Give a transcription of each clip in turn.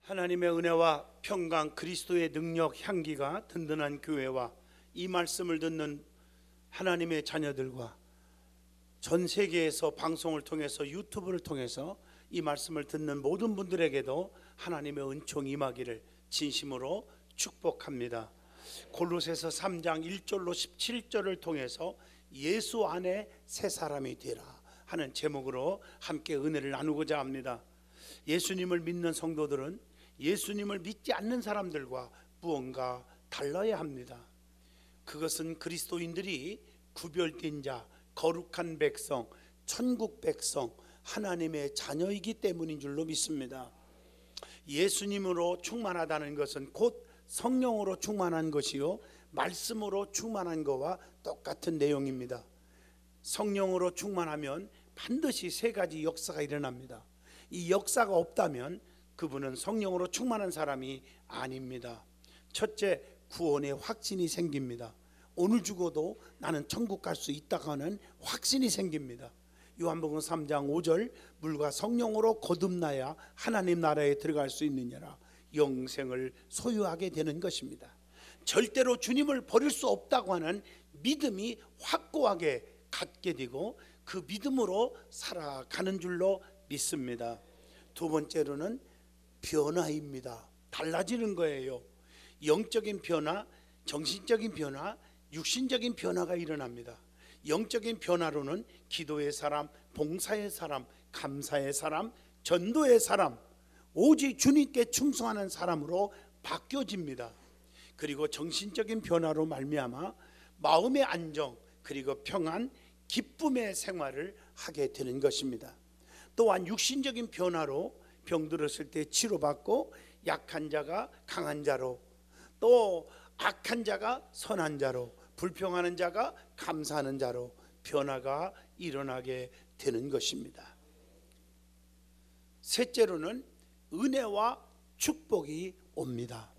하나님의 은혜와 평강, 그리스도의 능력, 향기가 든든한 교회와 이 말씀을 듣는 하나님의 자녀들과 전 세계에서 방송을 통해서 유튜브를 통해서 이 말씀을 듣는 모든 분들에게도 하나님의 은총이 임하기를 진심으로 축복합니다. 골로새서 3장 1절로 17절을 통해서 예수 안에 새 사람이 되라 하는 제목으로 함께 은혜를 나누고자 합니다. 예수님을 믿는 성도들은 예수님을 믿지 않는 사람들과 무언가 달라야 합니다. 그것은 그리스도인들이 구별된 자, 거룩한 백성, 천국 백성, 하나님의 자녀이기 때문인 줄로 믿습니다. 예수님으로 충만하다는 것은 곧 성령으로 충만한 것이요 말씀으로 충만한 것과 똑같은 내용입니다. 성령으로 충만하면 반드시 세 가지 역사가 일어납니다. 이 역사가 없다면 그분은 성령으로 충만한 사람이 아닙니다. 첫째, 구원의 확신이 생깁니다. 오늘 죽어도 나는 천국 갈 수 있다고 하는 확신이 생깁니다. 요한복음 3장 5절, 물과 성령으로 거듭나야 하나님 나라에 들어갈 수 있느냐라, 영생을 소유하게 되는 것입니다. 절대로 주님을 버릴 수 없다고 하는 믿음이 확고하게 갖게 되고 그 믿음으로 살아가는 줄로 믿습니다. 두 번째로는 변화입니다. 달라지는 거예요. 영적인 변화, 정신적인 변화, 육신적인 변화가 일어납니다. 영적인 변화로는 기도의 사람, 봉사의 사람, 감사의 사람, 전도의 사람, 오직 주님께 충성하는 사람으로 바뀌어집니다. 그리고 정신적인 변화로 말미암아 마음의 안정, 그리고 평안, 기쁨의 생활을 하게 되는 것입니다. 또한 육신적인 변화로 병들었을 때 치료받고 약한 자가 강한 자로, 또 악한 자가 선한 자로, 불평하는 자가 감사하는 자로 변화가 일어나게 되는 것입니다. 셋째로는 은혜와 축복이 옵니다.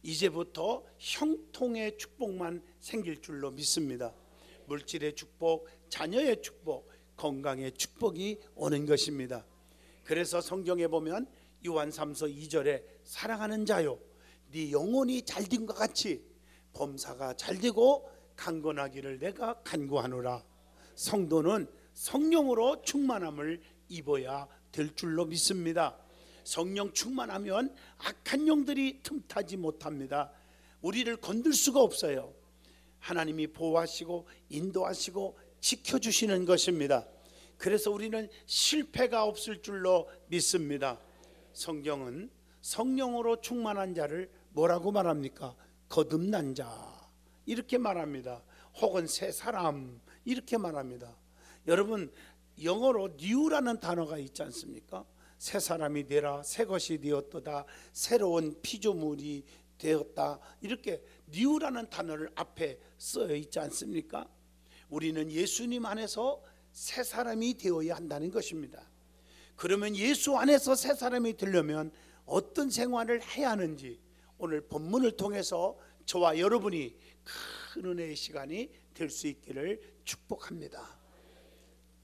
이제부터 형통의 축복만 생길 줄로 믿습니다. 물질의 축복, 자녀의 축복, 건강의 축복이 오는 것입니다. 그래서 성경에 보면 요한 3서 2절에 사랑하는 자요, 네 영혼이 잘된 것 같이 범사가 잘되고 강건하기를 내가 간구하노라. 성도는 성령으로 충만함을 입어야 될 줄로 믿습니다. 성령 충만하면 악한 영들이 틈타지 못합니다. 우리를 건들 수가 없어요. 하나님이 보호하시고 인도하시고 지켜주시는 것입니다. 그래서 우리는 실패가 없을 줄로 믿습니다. 성경은 성령으로 충만한 자를 뭐라고 말합니까? 거듭난 자 이렇게 말합니다. 혹은 새 사람 이렇게 말합니다. 여러분, 영어로 new라는 단어가 있지 않습니까? 새 사람이 되라, 새 것이 되었도다, 새로운 피조물이 되었다, 이렇게 new라는 단어를 앞에 써 있지 않습니까? 우리는 예수님 안에서 새 사람이 되어야 한다는 것입니다. 그러면 예수 안에서 새 사람이 되려면 어떤 생활을 해야 하는지 오늘 본문을 통해서 저와 여러분이 큰 은혜의 시간이 될 수 있기를 축복합니다.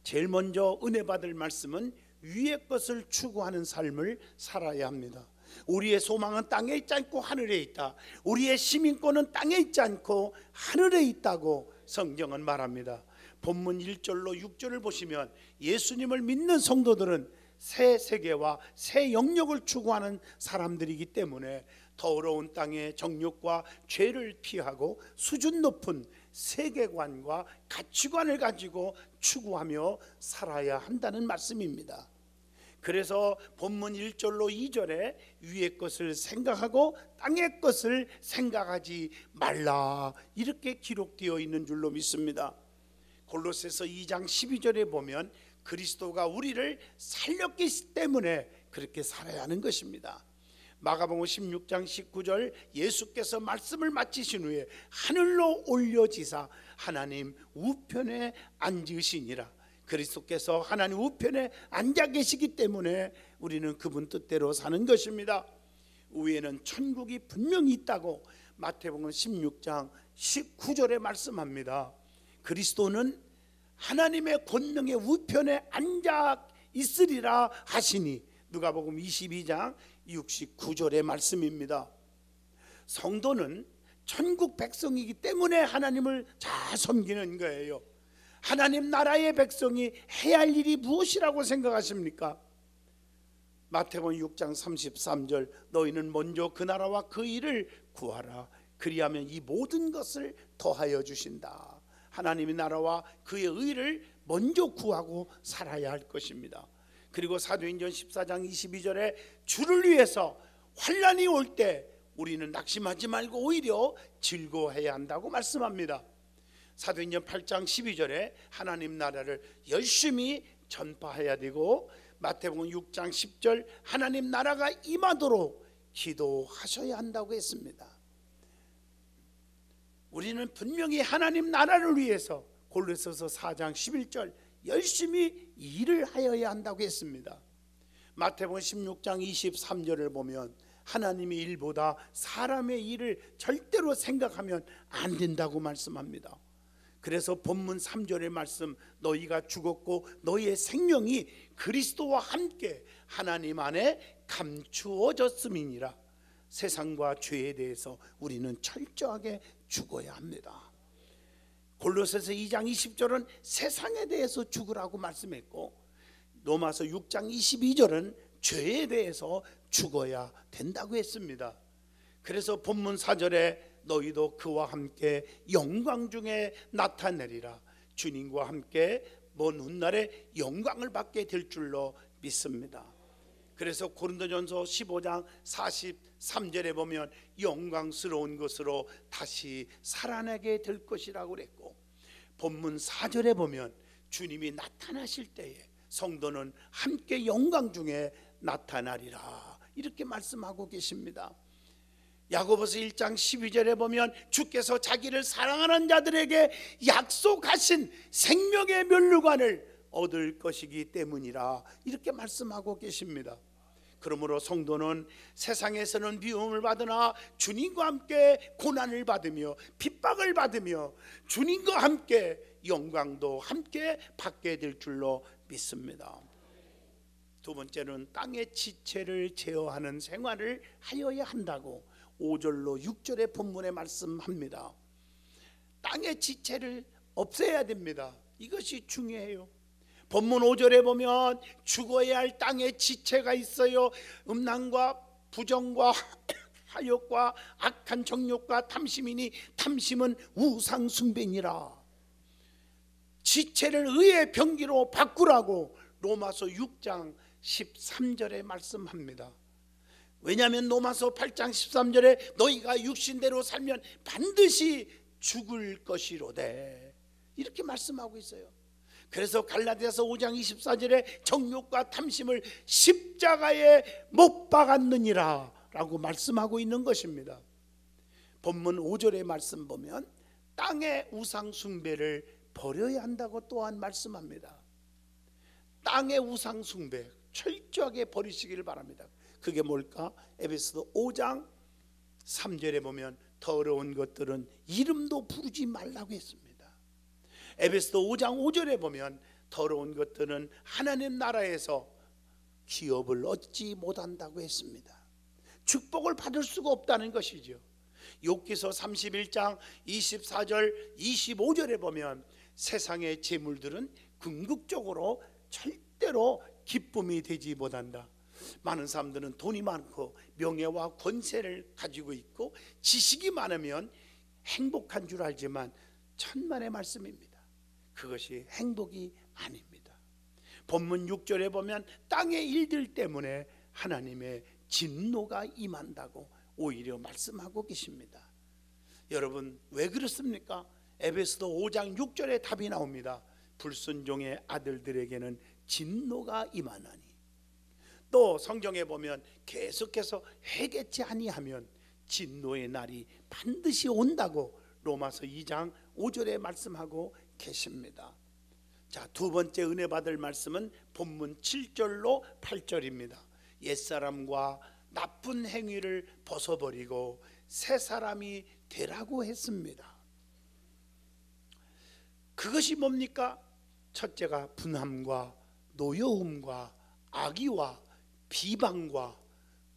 제일 먼저 은혜 받을 말씀은 위의 것을 추구하는 삶을 살아야 합니다. 우리의 소망은 땅에 있지 않고 하늘에 있다. 우리의 시민권은 땅에 있지 않고 하늘에 있다고 성경은 말합니다. 본문 1절로 6절을 보시면 예수님을 믿는 성도들은 새 세계와 새 영역을 추구하는 사람들이기 때문에 더러운 땅의 정욕과 죄를 피하고 수준 높은 세계관과 가치관을 가지고 추구하며 살아야 한다는 말씀입니다. 그래서 본문 1절로 2절에 위의 것을 생각하고 땅의 것을 생각하지 말라 이렇게 기록되어 있는 줄로 믿습니다. 골로새서 2장 12절에 보면 그리스도가 우리를 살렸기 때문에 그렇게 살아야 하는 것입니다. 마가복음 16장 19절, 예수께서 말씀을 마치신 후에 하늘로 올려지사 하나님 우편에 앉으시니라. 그리스도께서 하나님 우편에 앉아 계시기 때문에 우리는 그분 뜻대로 사는 것입니다. 위에는 천국이 분명히 있다고 마태복음 16장 19절에 말씀합니다. 그리스도는 하나님의 권능의 우편에 앉아 있으리라 하시니 누가복음 22장 69절의 말씀입니다. 성도는 천국 백성이기 때문에 하나님을 잘 섬기는 거예요. 하나님 나라의 백성이 해야 할 일이 무엇이라고 생각하십니까? 마태복음 6장 33절, 너희는 먼저 그 나라와 그 일을 구하라. 그리하면 이 모든 것을 더하여 주신다. 하나님의 나라와 그의 의를 먼저 구하고 살아야 할 것입니다. 그리고 사도행전 14장 22절에 주를 위해서 환난이 올 때 우리는 낙심하지 말고 오히려 즐거워해야 한다고 말씀합니다. 사도행전 8장 12절에 하나님 나라를 열심히 전파해야 되고, 마태복음 6장 10절 하나님 나라가 임하도록 기도하셔야 한다고 했습니다. 우리는 분명히 하나님 나라를 위해서 골로새서 4장 11절 열심히 일을 하여야 한다고 했습니다. 마태복음 16장 23절을 보면 하나님의 일보다 사람의 일을 절대로 생각하면 안 된다고 말씀합니다. 그래서 본문 3절의 말씀, 너희가 죽었고 너희의 생명이 그리스도와 함께 하나님 안에 감추어졌음이니라. 세상과 죄에 대해서 우리는 철저하게 죽어야 합니다. 골로새서 2장 20절은 세상에 대해서 죽으라고 말씀했고, 로마서 6장 22절은 죄에 대해서 죽어야 된다고 했습니다. 그래서 본문 4절에 너희도 그와 함께 영광 중에 나타내리라. 주님과 함께 먼 훗날에 영광을 받게 될 줄로 믿습니다. 그래서 고린도전서 15장 43절에 보면 영광스러운 것으로 다시 살아나게 될 것이라고 그랬고, 본문 4절에 보면 주님이 나타나실 때에 성도는 함께 영광 중에 나타나리라, 이렇게 말씀하고 계십니다. 야고보서 1장 12절에 보면 주께서 자기를 사랑하는 자들에게 약속하신 생명의 면류관을 얻을 것이기 때문이라, 이렇게 말씀하고 계십니다. 그러므로 성도는 세상에서는 미움을 받으나 주님과 함께 고난을 받으며 핍박을 받으며 주님과 함께 영광도 함께 받게 될 줄로 믿습니다. 두 번째는 땅의 지체를 제어하는 생활을 하여야 한다고 5절로 6절의 본문에 말씀합니다. 땅의 지체를 없애야 됩니다. 이것이 중요해요. 본문 5절에 보면 죽어야 할 땅의 지체가 있어요. 음란과 부정과 하욕과 악한 정욕과 탐심이니 탐심은 우상 숭배니라. 지체를 의의 병기로 바꾸라고 로마서 6장 13절에 말씀합니다. 왜냐하면 로마서 8장 13절에 너희가 육신대로 살면 반드시 죽을 것이로되, 이렇게 말씀하고 있어요. 그래서 갈라디아서 5장 24절에 정욕과 탐심을 십자가에 못 박았느니라 라고 말씀하고 있는 것입니다. 본문 5절의 말씀 보면 땅의 우상 숭배를 버려야 한다고 또한 말씀합니다. 땅의 우상 숭배 철저하게 버리시기를 바랍니다. 그게 뭘까? 에베소서 5장 3절에 보면 더러운 것들은 이름도 부르지 말라고 했습니다. 에베소서 5장 5절에 보면 더러운 것들은 하나님 나라에서 기업을 얻지 못한다고 했습니다. 축복을 받을 수가 없다는 것이죠. 욥기서 31장 24절 25절에 보면 세상의 재물들은 궁극적으로 절대로 기쁨이 되지 못한다. 많은 사람들은 돈이 많고 명예와 권세를 가지고 있고 지식이 많으면 행복한 줄 알지만 천만의 말씀입니다. 그것이 행복이 아닙니다. 본문 6절에 보면 땅의 일들 때문에 하나님의 진노가 임한다고 오히려 말씀하고 계십니다. 여러분 왜 그렇습니까? 에베소서 5장 6절에 답이 나옵니다. 불순종의 아들들에게는 진노가 임하나니. 또 성경에 보면 계속해서 회개치 아니하면 진노의 날이 반드시 온다고 로마서 2장 5절에 말씀하고 계십니다. 자, 두 번째 은혜 받을 말씀은 본문 7절로 8절입니다. 옛사람과 나쁜 행위를 벗어버리고 새 사람이 되라고 했습니다. 그것이 뭡니까? 첫째가 분함과 노여움과 악의와 비방과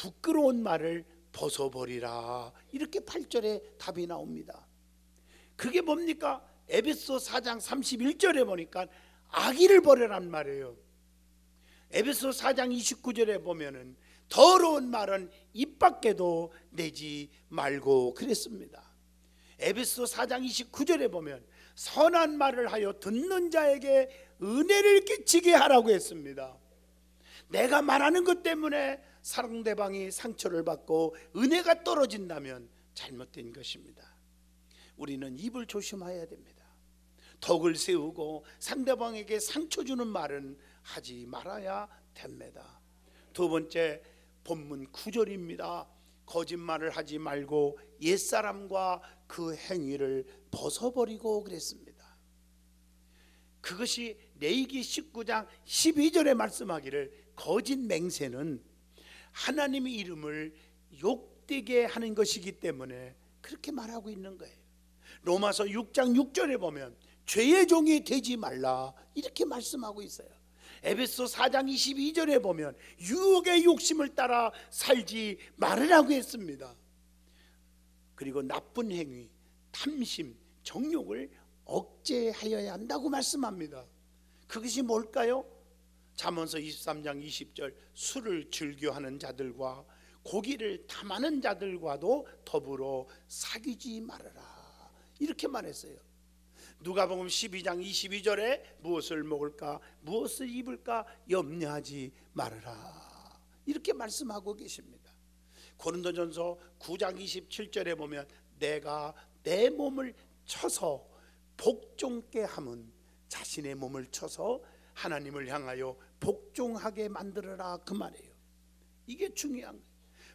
부끄러운 말을 벗어버리라. 이렇게 8절에 답이 나옵니다. 그게 뭡니까? 에베소 4장 31절에 보니까 악의를 버려란 말이에요. 에베소 4장 29절에 보면은 더러운 말은 입 밖에도 내지 말고 그랬습니다. 에베소 4장 29절에 보면 선한 말을 하여 듣는 자에게 은혜를 끼치게 하라고 했습니다. 내가 말하는 것 때문에 상대방이 상처를 받고 은혜가 떨어진다면 잘못된 것입니다. 우리는 입을 조심해야 됩니다. 덕을 세우고 상대방에게 상처 주는 말은 하지 말아야 됩니다. 두 번째, 본문 9절입니다. 거짓말을 하지 말고 옛사람과 그 행위를 벗어버리고 그랬습니다. 그것이 레위기 19장 12절에 말씀하기를 거짓 맹세는 하나님의 이름을 욕되게 하는 것이기 때문에 그렇게 말하고 있는 거예요. 로마서 6장 6절에 보면 죄의 종이 되지 말라 이렇게 말씀하고 있어요. 에베소 4장 22절에 보면 유혹의 욕심을 따라 살지 말으라고 했습니다. 그리고 나쁜 행위, 탐심, 정욕을 억제하여야 한다고 말씀합니다. 그것이 뭘까요? 잠언서 23장 20절 술을 즐겨하는 자들과 고기를 탐하는 자들과도 더불어 사귀지 말아라 이렇게 말했어요. 누가복음 12장 22절에 무엇을 먹을까 무엇을 입을까 염려하지 말아라 이렇게 말씀하고 계십니다. 고린도전서 9장 27절에 보면 내가 내 몸을 쳐서 복종케 함은 자신의 몸을 쳐서 하나님을 향하여 복종하게 만들어라 그 말이에요. 이게 중요한 거예요.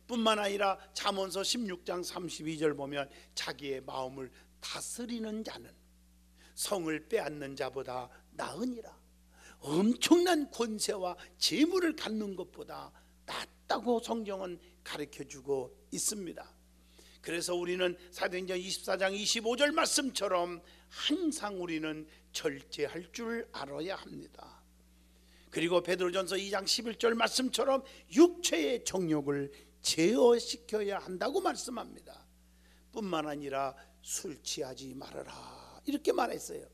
뿐만 아니라 잠언서 16장 32절 보면 자기의 마음을 다스리는 자는 성을 빼앗는 자보다 나으니라. 엄청난 권세와 재물을 갖는 것보다 낫다고 성경은 가르쳐주고 있습니다. 그래서 우리는 사도행전 24장 25절 말씀처럼 항상 우리는 절제할 줄 알아야 합니다. 그리고 베드로전서 2장 11절 말씀처럼 육체의 정욕을 제어시켜야 한다고 말씀합니다. 뿐만 아니라 술 취하지 말아라 이렇게 말했어요.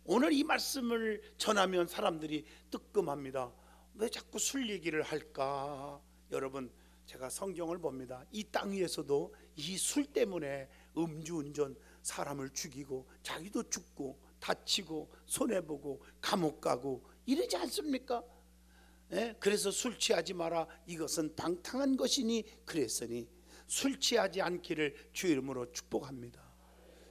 오늘 이 말씀을 전하면 사람들이 뜨끔합니다. 왜 자꾸 술 얘기를 할까? 여러분, 제가 성경을 봅니다. 이 땅 위에서도 이 술 때문에 음주운전 사람을 죽이고 자기도 죽고 다치고 손해보고 감옥 가고 이러지 않습니까? 그래서 술 취하지 마라 이것은 방탕한 것이니 그랬으니 술 취하지 않기를 주 이름으로 축복합니다.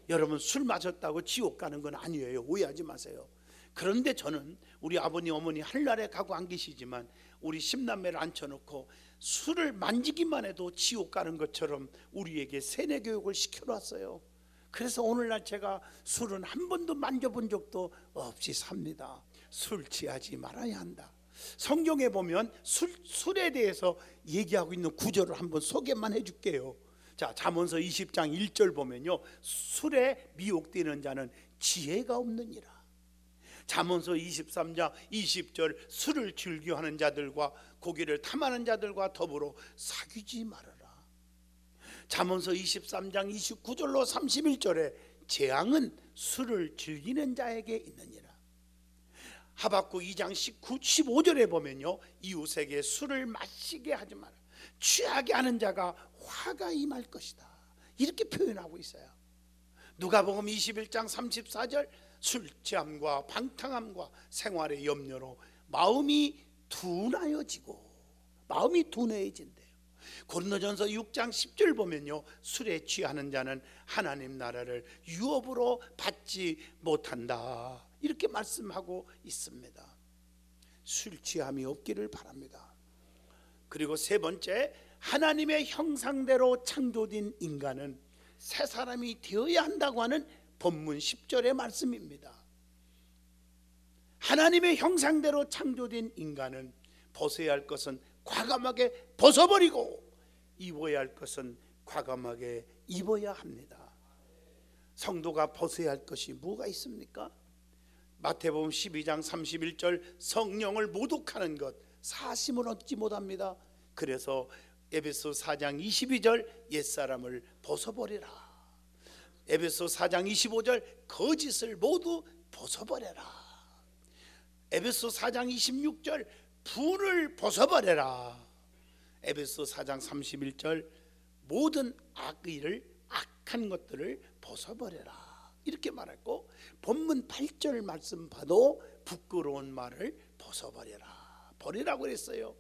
여러분, 술 마셨다고 지옥 가는 건 아니에요. 오해하지 마세요. 그런데 저는 우리 아버님 어머니 하늘나라에 가고 안 계시지만 우리 10남매를 앉혀놓고 술을 만지기만 해도 지옥 가는 것처럼 우리에게 세뇌 교육을 시켜놨어요. 그래서 오늘날 제가 술은 한 번도 만져본 적도 없이 삽니다. 술 취하지 말아야 한다. 성경에 보면 술에 대해서 얘기하고 있는 구절을 한번 소개만 해줄게요. 자, 잠언서 20장 1절 보면요, 술에 미혹되는 자는 지혜가 없느니라. 잠언서 23장 20절 술을 즐겨하는 자들과 고기를 탐하는 자들과 더불어 사귀지 말아라. 잠언서 23장 29절로 31절에 재앙은 술을 즐기는 자에게 있느니라. 하박국 2장 15절에 보면요, 이웃에게 술을 마시게 하지 마라. 취하게 하는 자가 화가 임할 것이다 이렇게 표현하고 있어요. 누가복음 21장 34절 술 취함과 방탕함과 생활의 염려로 마음이 둔하여진대요. 고린도전서 6장 10절 보면요, 술에 취하는 자는 하나님 나라를 유업으로 받지 못한다 이렇게 말씀하고 있습니다. 술 취함이 없기를 바랍니다. 그리고 세 번째, 하나님의 형상대로 창조된 인간은 새 사람이 되어야 한다고 하는 본문 10절의 말씀입니다. 하나님의 형상대로 창조된 인간은 벗어야 할 것은 과감하게 벗어버리고 입어야 할 것은 과감하게 입어야 합니다. 성도가 벗어야 할 것이 뭐가 있습니까? 마태복음 12장 31절 성령을 모독하는 것 사심을 얻지 못합니다. 그래서 에베소 4장 22절 옛사람을 벗어버리라. 에베소 4장 25절 거짓을 모두 벗어버려라. 에베소 4장 26절 분을 벗어버려라. 에베소 4장 31절 모든 악한 것들을 벗어버려라. 이렇게 말했고, 본문 8절 말씀 봐도 부끄러운 말을 벗어버려라, 버리라고 그랬어요.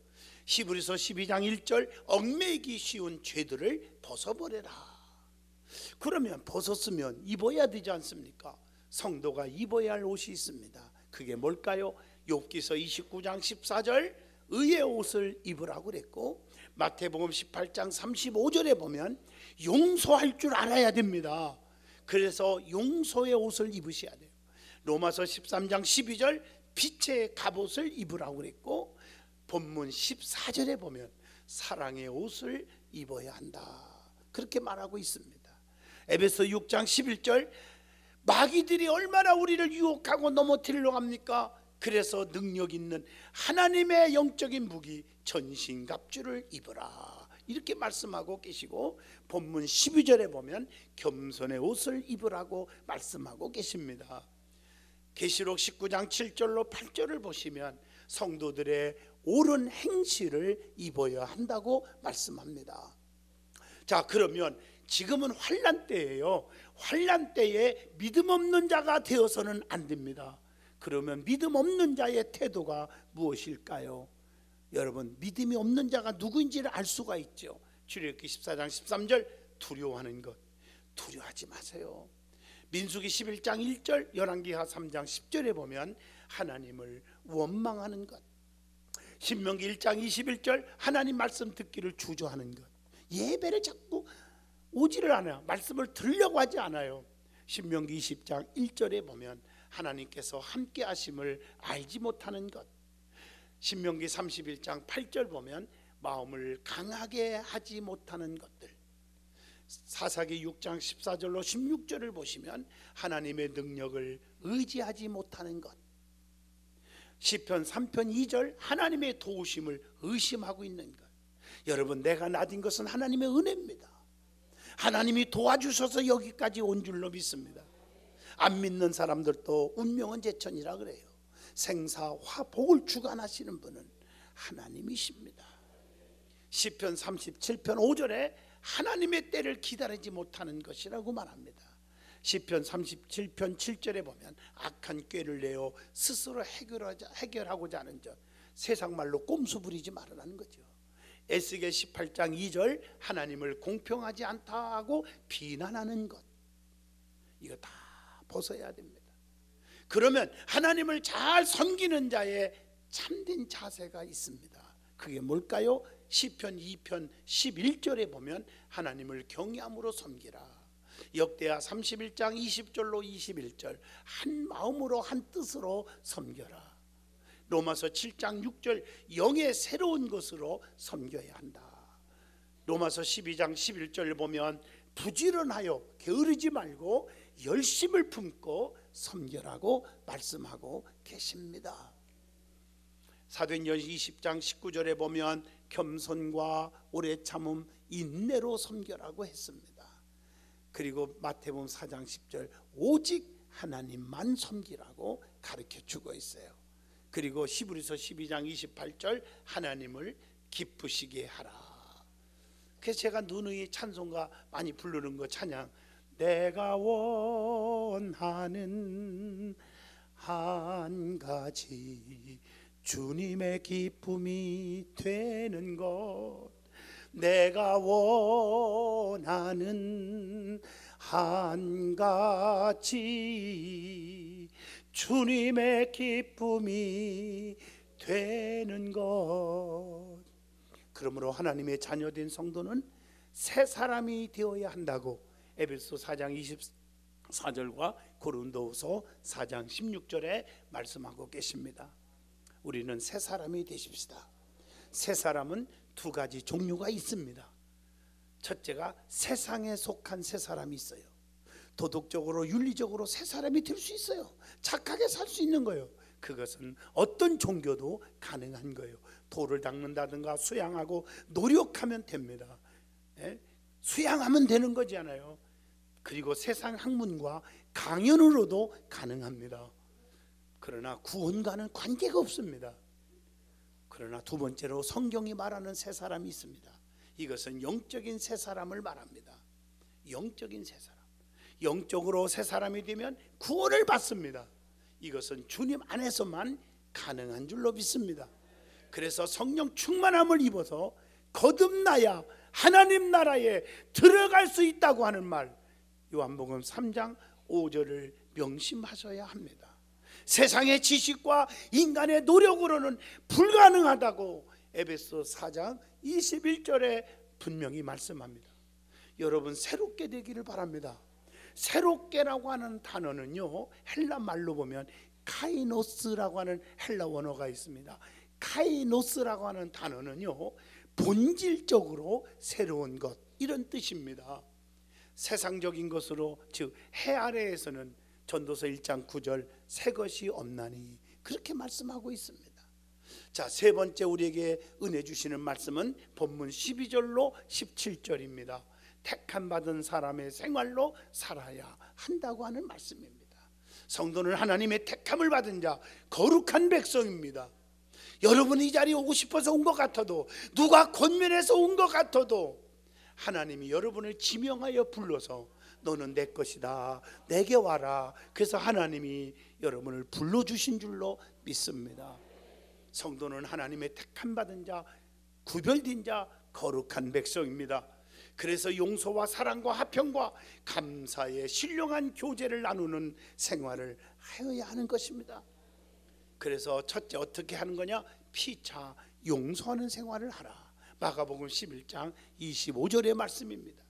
히브리서 12장 1절 얽매이기 쉬운 죄들을 벗어버려라. 그러면 벗었으면 입어야 되지 않습니까? 성도가 입어야 할 옷이 있습니다. 그게 뭘까요? 욥기서 29장 14절 의의 옷을 입으라고 그랬고, 마태복음 18장 35절에 보면 용서할 줄 알아야 됩니다. 그래서 용서의 옷을 입으셔야 돼요. 로마서 13장 12절 빛의 갑옷을 입으라고 그랬고, 본문 14절에 보면 사랑의 옷을 입어야 한다, 그렇게 말하고 있습니다. 에베소 6장 11절 마귀들이 얼마나 우리를 유혹하고 넘어뜨리려고 합니까? 그래서 능력 있는 하나님의 영적인 무기 전신갑주를 입어라, 이렇게 말씀하고 계시고, 본문 12절에 보면 겸손의 옷을 입으라고 말씀하고 계십니다. 계시록 19장 7절로 8절을 보시면 성도들의 옳은 행실을 입어야 한다고 말씀합니다. 자, 그러면 지금은 환난 때예요. 환난 때에 믿음 없는 자가 되어서는 안 됩니다. 그러면 믿음 없는 자의 태도가 무엇일까요? 여러분, 믿음이 없는 자가 누구인지를 알 수가 있죠. 출애굽기 14장 13절 두려워하는 것, 두려워하지 마세요. 민수기 11장 1절, 열왕기하 3장 10절에 보면 하나님을 원망하는 것, 신명기 1장 21절 하나님 말씀 듣기를 주저하는 것, 예배를 자꾸 오지를 않아요. 말씀을 들으려고 하지 않아요. 신명기 20장 1절에 보면 하나님께서 함께 하심을 알지 못하는 것, 신명기 31장 8절 보면 마음을 강하게 하지 못하는 것들, 사사기 6장 14절로 16절을 보시면 하나님의 능력을 의지하지 못하는 것, 시편 3편 2절 하나님의 도우심을 의심하고 있는 것. 여러분, 내가 나딘 것은 하나님의 은혜입니다. 하나님이 도와주셔서 여기까지 온 줄로 믿습니다. 안 믿는 사람들도 운명은 제천이라 그래요. 생사 화복을 주관하시는 분은 하나님이십니다. 시편 37편 5절에 하나님의 때를 기다리지 못하는 것이라고 말합니다. 시편 37편 7절에 보면 악한 꾀를 내어 스스로 해결하고자 하는 것, 세상 말로 꼼수 부리지 말으라는 거죠. 에스겔 18장 2절 하나님을 공평하지 않다 하고 비난하는 것, 이거 다 벗어야 됩니다. 그러면 하나님을 잘 섬기는 자의 참된 자세가 있습니다. 그게 뭘까요? 시편 2편 11절에 보면 하나님을 경외함으로 섬기라. 역대하 31장 20절로 21절 한 마음으로 한 뜻으로 섬겨라. 로마서 7장 6절 영의 새로운 것으로 섬겨야 한다. 로마서 12장 11절 보면 부지런하여 게으르지 말고 열심을 품고 섬겨라고 말씀하고 계십니다. 사도행전 20장 19절에 보면 겸손과 오래 참음 인내로 섬겨라고 했습니다. 그리고 마태복음 4장 10절 오직 하나님만 섬기라고 가르쳐 주고 있어요. 그리고 히브리서 12장 28절 하나님을 기쁘시게 하라. 그래서 제가 누누이 찬송가 많이 부르는 거 찬양, 내가 원하는 한 가지 주님의 기쁨이 되는 것, 내가 원하는 한 가지 주님의 기쁨이 되는 것. 그러므로 하나님의 자녀된 성도는 새 사람이 되어야 한다고 에베소 4장 24절과 고린도후서 4장 16절에 말씀하고 계십니다. 우리는 새 사람이 되십시다. 새 사람은 두 가지 종류가 있습니다. 첫째가 세상에 속한 새 사람이 있어요. 도덕적으로 윤리적으로 새 사람이 될 수 있어요. 착하게 살 수 있는 거예요. 그것은 어떤 종교도 가능한 거예요. 돌을 닦는다든가 수양하고 노력하면 됩니다. 예? 수양하면 되는 거잖아요. 그리고 세상 학문과 강연으로도 가능합니다. 그러나 구원과는 관계가 없습니다. 그러나 두 번째로 성경이 말하는 새 사람이 있습니다. 이것은 영적인 새 사람을 말합니다. 영적인 새 사람. 영적으로 새 사람이 되면 구원을 받습니다. 이것은 주님 안에서만 가능한 줄로 믿습니다. 그래서 성령 충만함을 입어서 거듭나야 하나님 나라에 들어갈 수 있다고 하는 말, 요한복음 3장 5절을 명심하셔야 합니다. 세상의 지식과 인간의 노력으로는 불가능하다고 에베소 4장 21절에 분명히 말씀합니다. 여러분 새롭게 되기를 바랍니다. 새롭게라고 하는 단어는요, 헬라 말로 보면 카이노스라고 하는 헬라 원어가 있습니다. 카이노스라고 하는 단어는요, 본질적으로 새로운 것, 이런 뜻입니다. 세상적인 것으로, 즉 해 아래에서는 전도서 1장 9절 새 것이 없나니 그렇게 말씀하고 있습니다. 자, 세 번째 우리에게 은혜 주시는 말씀은 본문 12절로 17절입니다. 택함 받은 사람의 생활로 살아야 한다고 하는 말씀입니다. 성도는 하나님의 택함을 받은 자, 거룩한 백성입니다. 여러분이 이 자리에 오고 싶어서 온 것 같아도, 누가 권면해서 온 것 같아도 하나님이 여러분을 지명하여 불러서 너는 내 것이다, 내게 와라. 그래서 하나님이 여러분을 불러주신 줄로 믿습니다. 성도는 하나님의 택함 받은 자, 구별된 자, 거룩한 백성입니다. 그래서 용서와 사랑과 화평과 감사의 신령한 교제를 나누는 생활을 하여야 하는 것입니다. 그래서 첫째 어떻게 하는 거냐? 피차 용서하는 생활을 하라. 마가복음 11장 25절의 말씀입니다.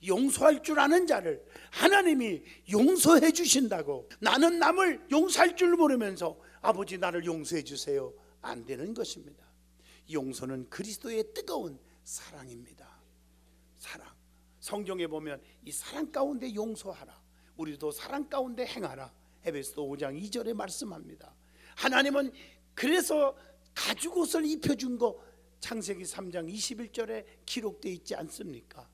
용서할 줄 아는 자를 하나님이 용서해 주신다고, 나는 남을 용서할 줄 모르면서 아버지 나를 용서해 주세요, 안 되는 것입니다. 용서는 그리스도의 뜨거운 사랑입니다. 사랑. 성경에 보면 이 사랑 가운데 용서하라, 우리도 사랑 가운데 행하라, 에베소 5장 2절에 말씀합니다. 하나님은 그래서 가죽옷을 입혀준 거 창세기 3장 21절에 기록되어 있지 않습니까?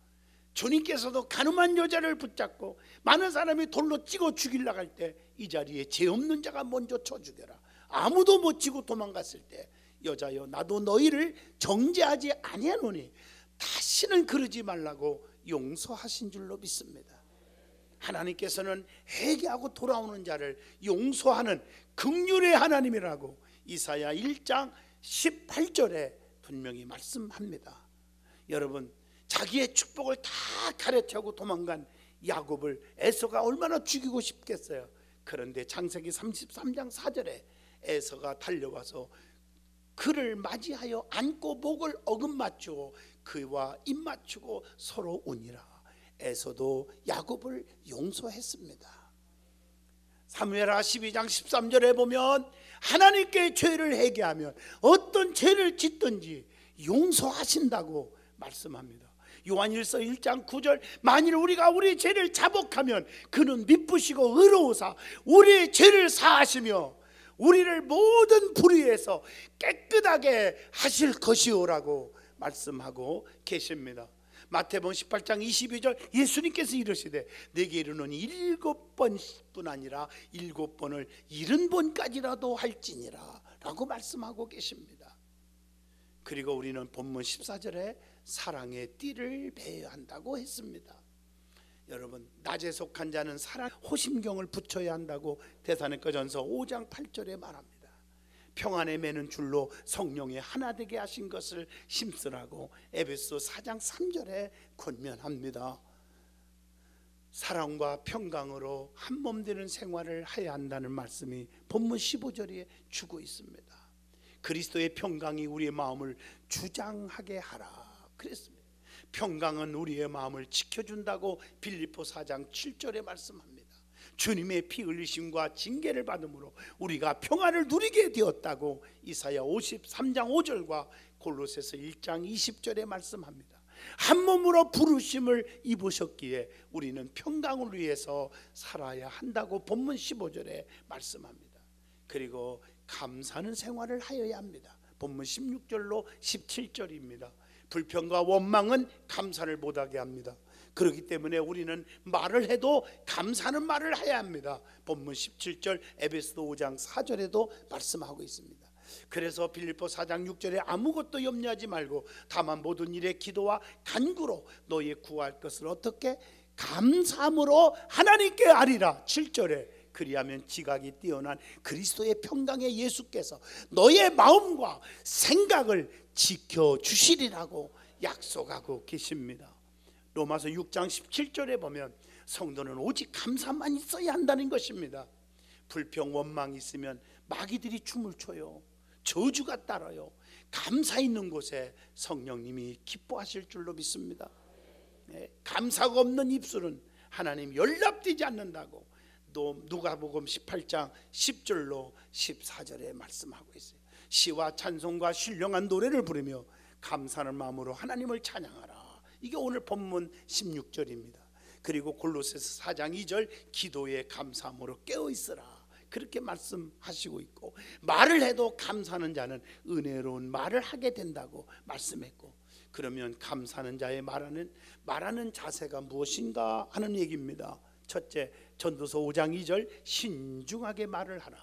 주님께서도 가늠한 여자를 붙잡고 많은 사람이 돌로 찍어 죽이려고 할 때 이 자리에 죄 없는 자가 먼저 쳐 죽여라, 아무도 못 치고 도망갔을 때 여자여 나도 너희를 정죄하지 아니하노니 다시는 그러지 말라고 용서하신 줄로 믿습니다. 하나님께서는 회개하고 돌아오는 자를 용서하는 긍휼의 하나님이라고 이사야 1장 18절에 분명히 말씀합니다. 여러분, 자기의 축복을 다 가려채고 도망간 야곱을 에서가 얼마나 죽이고 싶겠어요. 그런데 창세기 33장 4절에 에서가 달려와서 그를 맞이하여 안고 목을 어긋맞추고 그와 입맞추고 서로 우니라. 에서도 야곱을 용서했습니다. 사무엘하 12장 13절에 보면 하나님께 죄를 회개하면 어떤 죄를 짓든지 용서하신다고 말씀합니다. 요한일서 1장 9절 만일 우리가 우리 죄를 자복하면 그는 미쁘시고 의로우사 우리의 죄를 사하시며 우리를 모든 불의에서 깨끗하게 하실 것이오라고 말씀하고 계십니다. 마태복음 18장 22절 예수님께서 이르시되 내게 이르노니 7번뿐 아니라 7번을 70번까지라도 할지니라 라고 말씀하고 계십니다. 그리고 우리는 본문 14절에 사랑의 띠를 매어야 한다고 했습니다. 여러분, 낮에 속한 자는 사랑 호심경을 붙여야 한다고 데살로니가전서 5장 8절에 말합니다. 평안에 매는 줄로 성령의 하나 되게 하신 것을 심쓰라고 에베소 4장 3절에 권면합니다. 사랑과 평강으로 한몸 되는 생활을 해야 한다는 말씀이 본문 15절에 주고 있습니다. 그리스도의 평강이 우리의 마음을 주장하게 하라 그랬습니다. 평강은 우리의 마음을 지켜준다고 빌립보 4장 7절에 말씀합니다. 주님의 피 흘리심과 징계를 받음으로 우리가 평안을 누리게 되었다고 이사야 53장 5절과 골로새서 1장 20절에 말씀합니다. 한 몸으로 부르심을 입으셨기에 우리는 평강을 위해서 살아야 한다고 본문 15절에 말씀합니다. 그리고 감사하는 생활을 하여야 합니다. 본문 16절로 17절입니다. 불평과 원망은 감사를 못하게 합니다. 그렇기 때문에 우리는 말을 해도 감사하는 말을 해야 합니다. 본문 17절 에베소서 5장 4절에도 말씀하고 있습니다. 그래서 빌립보 4장 6절에 아무것도 염려하지 말고 다만 모든 일에 기도와 간구로 너희 구할 것을 어떻게 감사함으로 하나님께 아리라. 7절에 그리하면 지각이 뛰어난 그리스도의 평강의 예수께서 너의 마음과 생각을 지켜주시리라고 약속하고 계십니다. 로마서 6장 17절에 보면 성도는 오직 감사만 있어야 한다는 것입니다. 불평 원망이 있으면 마귀들이 춤을 춰요. 저주가 따라요. 감사 있는 곳에 성령님이 기뻐하실 줄로 믿습니다. 감사가 없는 입술은 하나님 연락되지 않는다고 또 누가복음 18장 10절로 14절에 말씀하고 있어요. 시와 찬송과 신령한 노래를 부르며 감사하는 마음으로 하나님을 찬양하라. 이게 오늘 본문 16절입니다. 그리고 골로새서 4장 2절 기도에 감사함으로 깨어있으라. 그렇게 말씀하시고 있고, 말을 해도 감사하는 자는 은혜로운 말을 하게 된다고 말씀했고, 그러면 감사하는 자의 말하는 자세가 무엇인가 하는 얘기입니다. 첫째, 전도서 5장 2절 신중하게 말을 하라.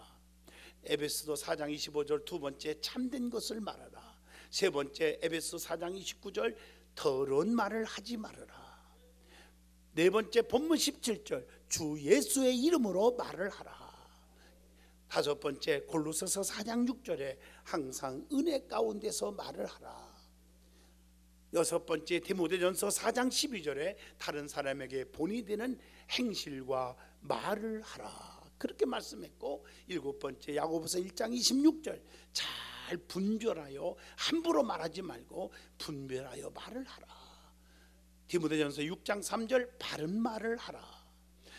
에베소서 4장 25절 두 번째, 참된 것을 말하라. 세 번째, 에베소서 4장 29절 더러운 말을 하지 말아라. 네 번째, 본문 17절 주 예수의 이름으로 말을 하라. 다섯 번째, 골로새서 4장 6절에 항상 은혜 가운데서 말을 하라. 여섯 번째, 디모데전서 4장 12절에 다른 사람에게 본이 되는 행실과 말을 하라. 그렇게 말씀했고, 일곱 번째, 야고보서 1장 26절 잘 분별하여 함부로 말하지 말고 분별하여 말을 하라. 디모데전서 6장 3절 바른 말을 하라.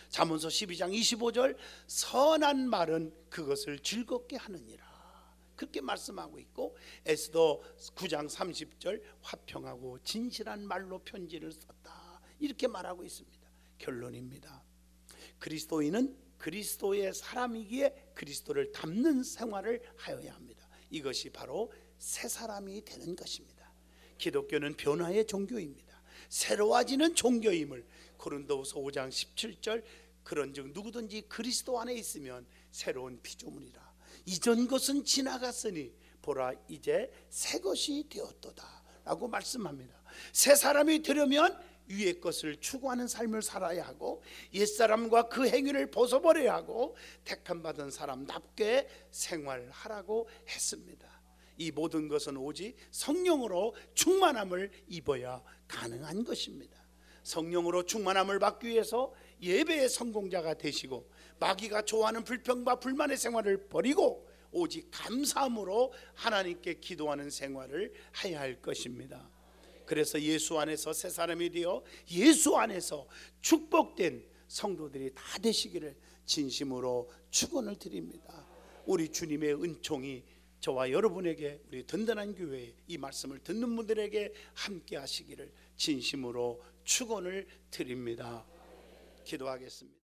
잠언서 12장 25절 선한 말은 그것을 즐겁게 하느니라. 그렇게 말씀하고 있고, 에스더 9장 30절 화평하고 진실한 말로 편지를 썼다. 이렇게 말하고 있습니다. 결론입니다. 그리스도인은 그리스도의 사람이기에 그리스도를 닮는 생활을 하여야 합니다. 이것이 바로 새 사람이 되는 것입니다. 기독교는 변화의 종교입니다. 새로워지는 종교임을 고린도후서 5장 17절 그런즉 누구든지 그리스도 안에 있으면 새로운 피조물이라. 이전 것은 지나갔으니 보라 이제 새 것이 되었도다 라고 말씀합니다. 새 사람이 되려면 위의 것을 추구하는 삶을 살아야 하고 옛사람과 그 행위를 벗어버려야 하고 택함받은 사람답게 생활하라고 했습니다. 이 모든 것은 오직 성령으로 충만함을 입어야 가능한 것입니다. 성령으로 충만함을 받기 위해서 예배의 성공자가 되시고 마귀가 좋아하는 불평과 불만의 생활을 버리고 오직 감사함으로 하나님께 기도하는 생활을 해야 할 것입니다. 그래서 예수 안에서 새 사람이 되어 예수 안에서 축복된 성도들이 다 되시기를 진심으로 축원을 드립니다. 우리 주님의 은총이 저와 여러분에게, 우리 든든한 교회에 이 말씀을 듣는 분들에게 함께 하시기를 진심으로 축원을 드립니다. 기도하겠습니다.